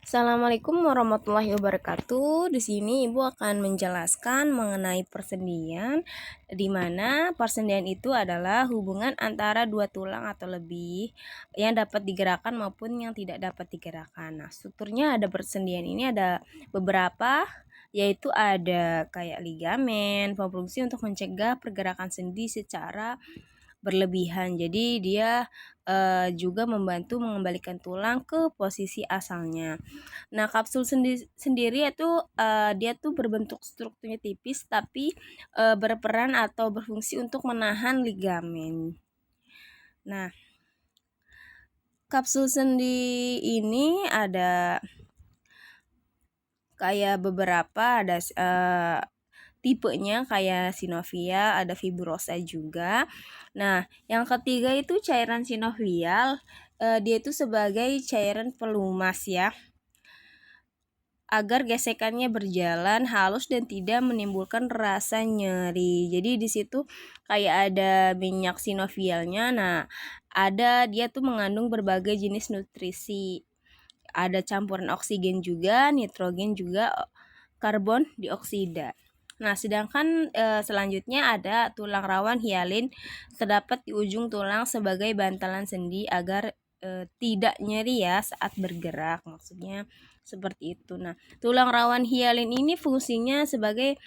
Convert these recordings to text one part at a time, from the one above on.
Assalamualaikum warahmatullahi wabarakatuh. Di sini Ibu akan menjelaskan mengenai persendian, di mana persendian itu adalah hubungan antara dua tulang atau lebih yang dapat digerakkan maupun yang tidak dapat digerakkan. Nah, strukturnya ada persendian ini ada beberapa, yaitu ada kayak ligamen, berfungsi untuk mencegah pergerakan sendi secara berlebihan. Jadi dia juga membantu mengembalikan tulang ke posisi asalnya. Nah, kapsul sendiri itu dia tuh berbentuk strukturnya tipis tapi berperan atau berfungsi untuk menahan ligamen. Nah, kapsul sendi ini ada kayak beberapa, ada tipenya kayak sinovial, ada fibrosa juga. Nah, yang ketiga itu cairan sinovial, dia itu sebagai cairan pelumas ya, agar gesekannya berjalan halus dan tidak menimbulkan rasa nyeri. Jadi di situ kayak ada minyak sinovialnya. Nah, ada dia tuh mengandung berbagai jenis nutrisi. Ada campuran oksigen juga, nitrogen juga, karbon dioksida. Nah, sedangkan selanjutnya ada tulang rawan hialin terdapat di ujung tulang sebagai bantalan sendi agar tidak nyeri ya saat bergerak. Maksudnya seperti itu. Nah, tulang rawan hialin ini fungsinya sebagai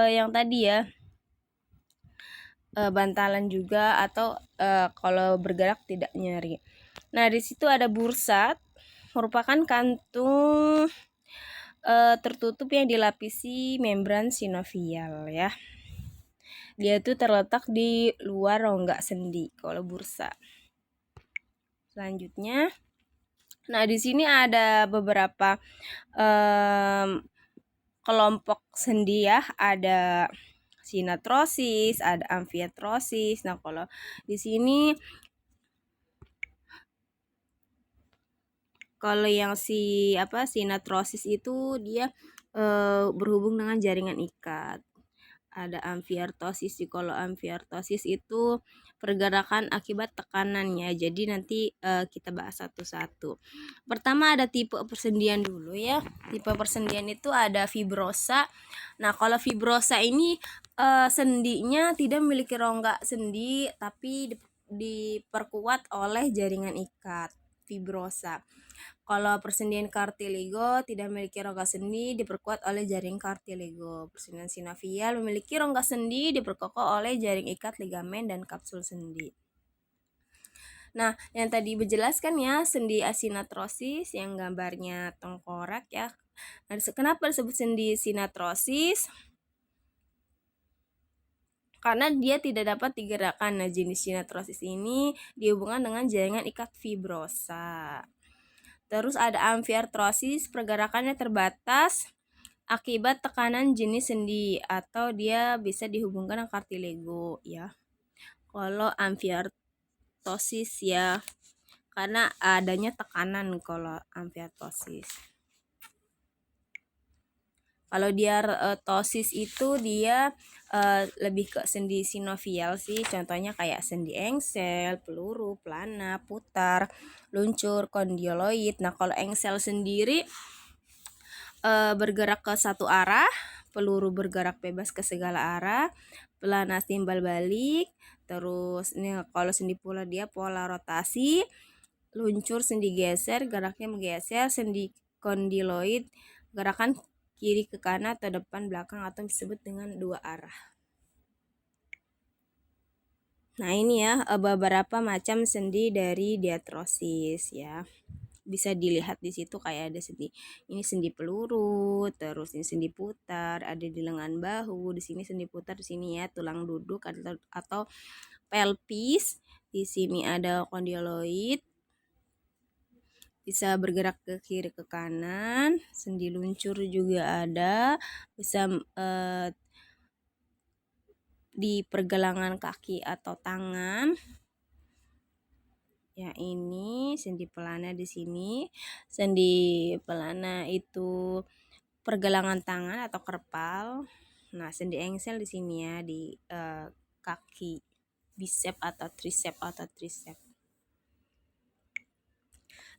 yang tadi ya, bantalan juga atau kalau bergerak tidak nyeri. Nah, di situ ada bursat, merupakan kantung tertutup yang dilapisi membran sinovial ya. Dia itu terletak di luar rongga sendi kalau bursa. Selanjutnya, nah di sini ada beberapa kelompok sendi ya, ada sinatrosis, ada amfiatrosis. Nah, kalau di sini kalau yang sinatrosis itu dia berhubung dengan jaringan ikat. Ada amfiartosis. Kalau amfiartosis itu pergerakan akibat tekanannya. Jadi nanti kita bahas satu-satu. Pertama ada tipe persendian dulu ya. Tipe persendian itu ada fibrosa. Nah, kalau fibrosa ini sendinya tidak memiliki rongga sendi tapi diperkuat oleh jaringan ikat. Fibrosa. Kalau persendian kartilago tidak memiliki rongga sendi, diperkuat oleh jaring kartilago. Persendian sinovial memiliki rongga sendi, diperkokoh oleh jaring ikat ligamen dan kapsul sendi. Nah, yang tadi berjelaskan ya, sendi asinatrosis yang gambarnya tengkorak ya. Nah, kenapa disebut sendi sinatrosis? Karena dia tidak dapat digerakkan. Nah, jenis sinatrosis ini dihubungkan dengan jaringan ikat fibrosa. Terus ada amfiartrosis, pergerakannya terbatas akibat tekanan jenis sendi atau dia bisa dihubungkan dengan kartilago ya. Kalau amfiartosis ya, karena adanya tekanan kalau amfiartosis. Kalau dia tosis itu dia lebih ke sendi sinovial sih. Contohnya kayak sendi engsel, peluru, pelana, putar, luncur, kondyloid. Nah, kalau engsel sendiri bergerak ke satu arah, peluru bergerak bebas ke segala arah, pelana timbal balik. Terus ini kalau sendi pola dia pola rotasi, luncur sendi geser, geraknya menggeser, sendi kondyloid gerakan kiri ke kanan atau depan belakang atau disebut dengan dua arah. Nah, ini ya beberapa macam sendi dari diatrosis ya. Bisa dilihat di situ kayak ada sendi. Ini sendi peluru, terus ini sendi putar, ada di lengan bahu, di sini sendi putar, di sini ya tulang duduk atau pelvis. Di sini ada kondyloid, bisa bergerak ke kiri ke kanan. Sendi luncur juga ada, bisa di pergelangan kaki atau tangan. Ya, ini sendi pelana di sini. Sendi pelana itu pergelangan tangan atau kerpal. Nah, sendi engsel di sini ya di kaki, bisep atau tricep.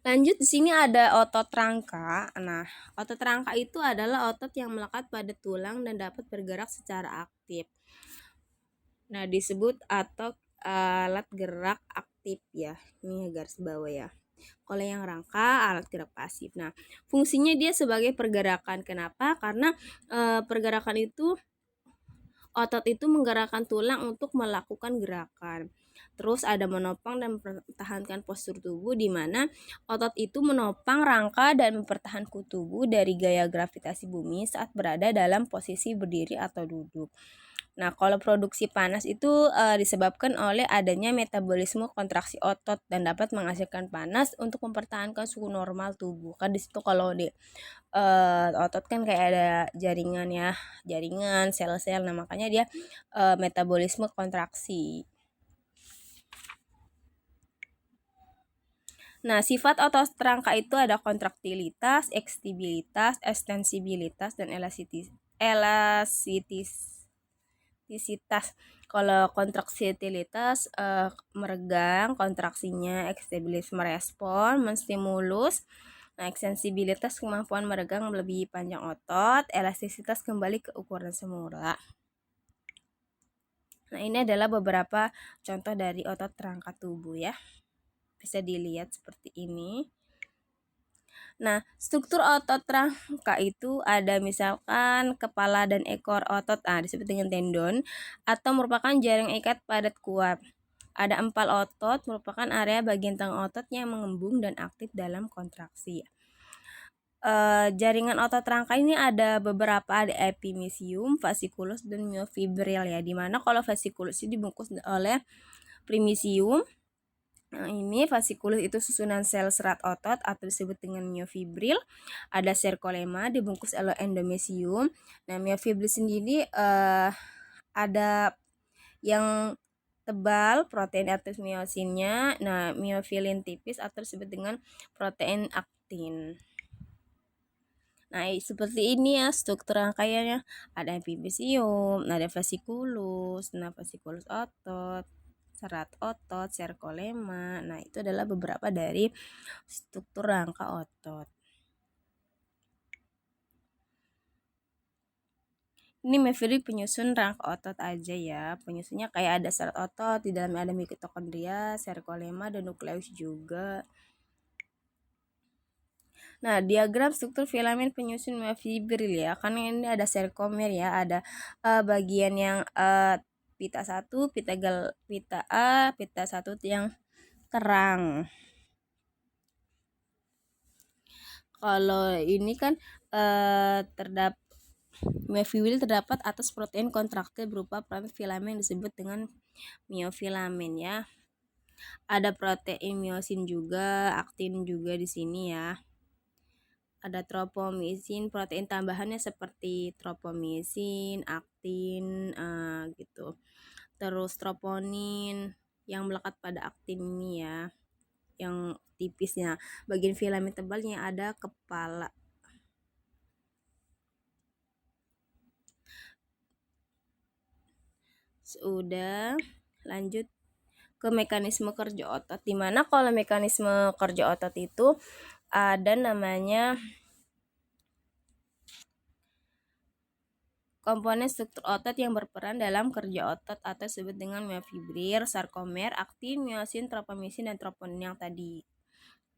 Lanjut, di sini ada otot rangka. Nah, otot rangka itu adalah otot yang melekat pada tulang dan dapat bergerak secara aktif. Nah, disebut otot alat gerak aktif ya. Ini garis bawah ya. Kalau yang rangka alat gerak pasif. Nah, fungsinya dia sebagai pergerakan. Kenapa? Karena pergerakan itu otot itu menggerakkan tulang untuk melakukan gerakan. Terus ada menopang dan mempertahankan postur tubuh, di mana otot itu menopang rangka dan mempertahankan tubuh dari gaya gravitasi bumi saat berada dalam posisi berdiri atau duduk. Nah, kalau produksi panas itu disebabkan oleh adanya metabolisme kontraksi otot dan dapat menghasilkan panas untuk mempertahankan suhu normal tubuh. Kan di situ kalau di otot kan kayak ada jaringan ya, jaringan sel-sel. Nah, makanya dia metabolisme kontraksi. Nah, sifat otot rangka itu ada kontraktilitas, ekstibilitas, ekstensibilitas, dan elastisitas. Kalau kontraktilitas meregang, kontraksinya, ekstibilitas merespon, menstimulus. Nah, ekstensibilitas kemampuan meregang melebihi panjang otot, elastisitas kembali ke ukuran semula. Nah, ini adalah beberapa contoh dari otot rangka tubuh ya. Bisa dilihat seperti ini. Nah, struktur otot rangka itu ada misalkan kepala dan ekor otot, disebut dengan tendon, atau merupakan jaring ikat padat kuat. Ada empal otot, merupakan area bagian tengah otot yang mengembung dan aktif dalam kontraksi. Jaringan otot rangka ini ada beberapa, ada epimysium, fasciculus, dan myofibril ya. Dimana kalau fasciculus ini dibungkus oleh primisium. Nah, ini fasciculus itu susunan sel serat otot atau disebut dengan myofibril. Ada sarcolemma dibungkus oleh endomysium. Nah, myofibril sendiri ada yang tebal protein atas myosinnya. Nah, myofilin tipis atau disebut dengan protein aktin. Nah, seperti ini ya struktur rangkaiannya. Ada epimysium, ada fasciculus, fasciculus otot, serat otot, sarcolemma. Nah, itu adalah beberapa dari struktur rangka otot. Ini myofibril penyusun rangka otot aja ya. Penyusunnya kayak ada serat otot, di dalamnya ada mitokondria, sarcolemma, dan nukleus juga. Nah, diagram struktur filamen penyusun myofibril ya. Kan ini ada sarkomer ya, ada bagian yang pita 1, pita A, pita 1 yang terang. Kalau ini kan terdapat myofibril terdapat atas protein kontraktil berupa protein filamen disebut dengan myofilamen ya. Ada protein myosin juga, aktin juga di sini ya. Ada tropomisin, protein tambahannya seperti tropomisin, aktin gitu. Terus troponin yang melekat pada aktin ini ya, yang tipisnya. Bagian filamen tebalnya ada kepala. Sudah, lanjut ke mekanisme kerja otot. Dimana kalau mekanisme kerja otot itu ada namanya komponen struktur otot yang berperan dalam kerja otot atau disebut dengan myofibril, sarkomer, aktin, myosin, tropomisin, dan troponin yang tadi.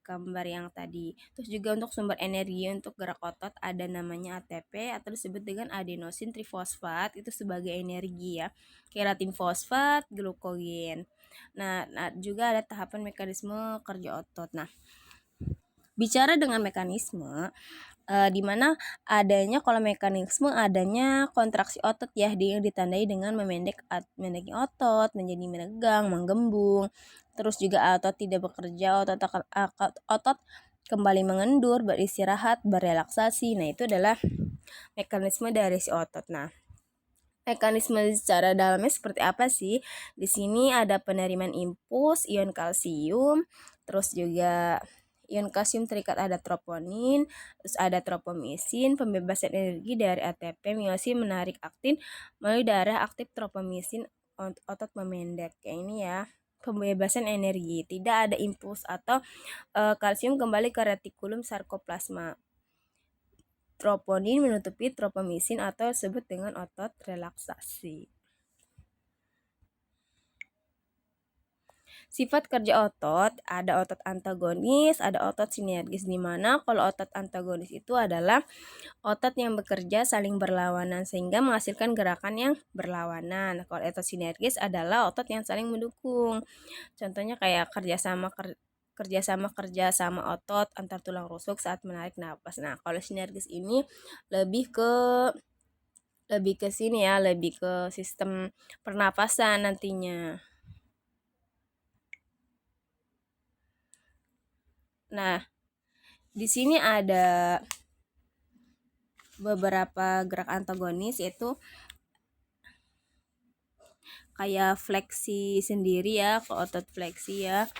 Gambar yang tadi. Terus juga untuk sumber energi untuk gerak otot ada namanya ATP atau disebut dengan adenosin trifosfat, itu sebagai energi ya. Keratin fosfat, glukogen. Nah, juga ada tahapan mekanisme kerja otot. Nah, bicara dengan mekanisme, di mana adanya kalau mekanisme adanya kontraksi otot ya, yang ditandai dengan memendeknya otot menjadi menegang, menggembung. Terus juga otot tidak bekerja, otot kembali mengendur, beristirahat, berelaksasi. Nah, itu adalah mekanisme dari si otot. Nah, mekanisme secara dalamnya seperti apa sih? Di sini ada penerimaan impuls ion kalsium, terus juga ion kalsium terikat ada troponin, terus ada tropomisin, pembebasan energi dari ATP, myosin menarik aktin melalui darah aktif tropomisin, otot memendek. Kayak ini ya. pembebasan energi. Tidak ada impuls atau kalsium kembali ke retikulum sarkoplasma. Troponin menutupi tropomisin atau disebut dengan otot relaksasi. Sifat kerja otot, ada otot antagonis, ada otot sinergis, di mana kalau otot antagonis itu adalah otot yang bekerja saling berlawanan sehingga menghasilkan gerakan yang berlawanan. Kalau otot sinergis adalah otot yang saling mendukung. Contohnya kayak kerjasama otot antar tulang rusuk saat menarik napas. Nah, kalau sinergis ini lebih ke sini ya, lebih ke sistem pernapasan nantinya. Nah, di sini ada beberapa gerak antagonis, yaitu kayak fleksi sendiri ya, ke otot fleksi ya.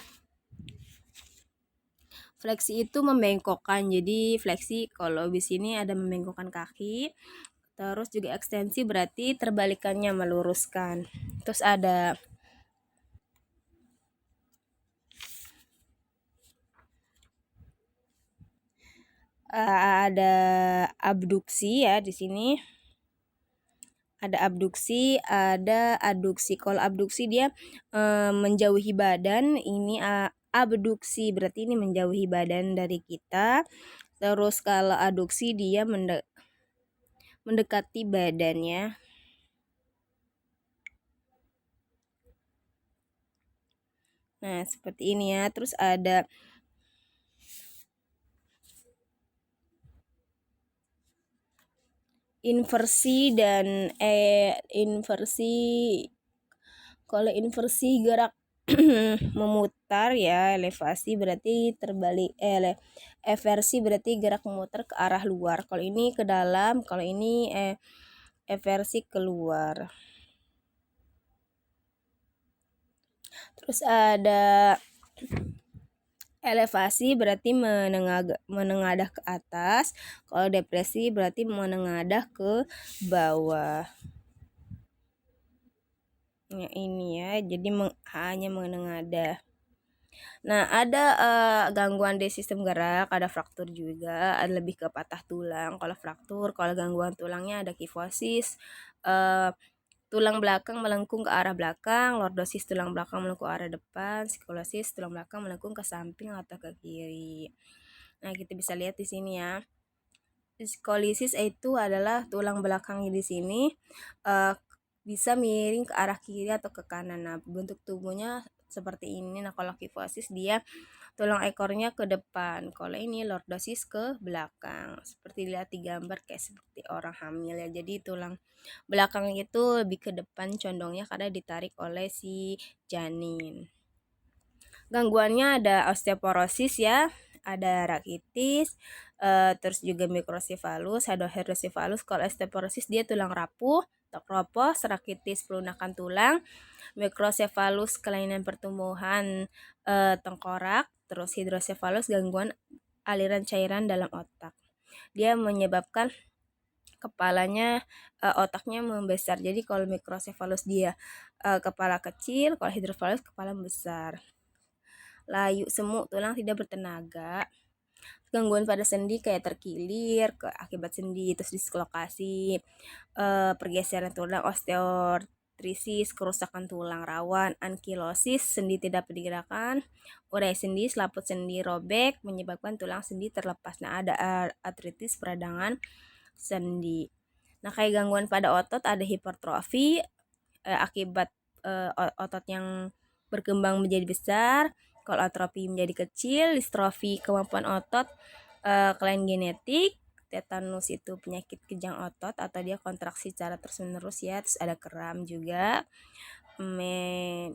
Fleksi itu membengkokkan, jadi fleksi kalau di sini ada membengkokkan kaki. Terus juga ekstensi berarti terbalikannya, meluruskan. Terus ada abduksi ya di sini. Ada abduksi, ada aduksi. Kalau abduksi dia menjauhi badan, ini abduksi berarti ini menjauhi badan dari kita. Terus kalau aduksi dia mendekati badannya. Nah, seperti ini ya. Terus ada inversi dan inversi. Kalau inversi gerak memutar ya, elevasi berarti terbalik, eversi berarti gerak memutar ke arah luar. Kalau ini ke dalam, kalau ini eversi keluar. Terus ada elevasi berarti menengadah ke atas. Kalau depresi berarti menengadah ke bawah. Ya, ini ya, jadi hanya menengadah. Nah, ada gangguan di sistem gerak, ada fraktur juga, ada lebih ke patah tulang. Kalau fraktur, kalau gangguan tulangnya ada kifosis, tulang belakang melengkung ke arah belakang, lordosis tulang belakang melengkung ke arah depan, skolosis tulang belakang melengkung ke samping atau ke kiri. Nah, kita bisa lihat di sini ya. Skolisis itu adalah tulang belakangnya di sini bisa miring ke arah kiri atau ke kanan. Nah, bentuk tubuhnya seperti ini. Nah, kalau kifosis dia tulang ekornya ke depan. Kalau ini lordosis ke belakang. Seperti lihat di gambar kayak seperti orang hamil ya. Jadi tulang belakang itu lebih ke depan condongnya karena ditarik oleh si janin. Gangguannya ada osteoporosis ya, ada rakitis, terus juga mikrosefalus, ada hidrosefalus. Kalau osteoporosis dia tulang rapuh, tokropos, rakitis pelunakan tulang, mikrosefalus kelainan pertumbuhan tengkorak, terus hidrosefalus gangguan aliran cairan dalam otak. Dia menyebabkan kepalanya otaknya membesar. Jadi kalau mikrosefalus dia kepala kecil, kalau hidrosefalus kepala besar. Layu semu tulang tidak bertenaga. Gangguan pada sendi kayak terkilir akibat sendi, terus dislokasi, pergeseran tulang, osteoartritis, kerusakan tulang rawan, ankilosis, sendi tidak digerakkan, urai sendi, selaput sendi robek, menyebabkan tulang sendi terlepas. Nah, ada artritis peradangan sendi. Nah, kayak gangguan pada otot ada hipertrofi akibat otot yang berkembang menjadi besar. Kalau atrofi menjadi kecil, distrofi kemampuan otot, kelainan genetik, tetanus itu penyakit kejang otot atau dia kontraksi secara terus-menerus ya. Terus ada kram juga,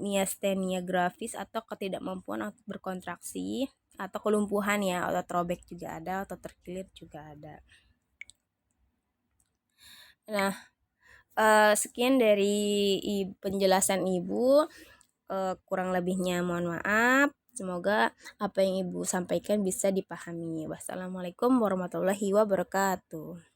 miastenia gravis atau ketidakmampuan otot berkontraksi, atau kelumpuhan ya, otot robek juga ada, otot terkilir juga ada. Nah, sekian dari penjelasan Ibu. Kurang lebihnya mohon maaf. Semoga apa yang Ibu sampaikan bisa dipahami. Wassalamualaikum warahmatullahi wabarakatuh.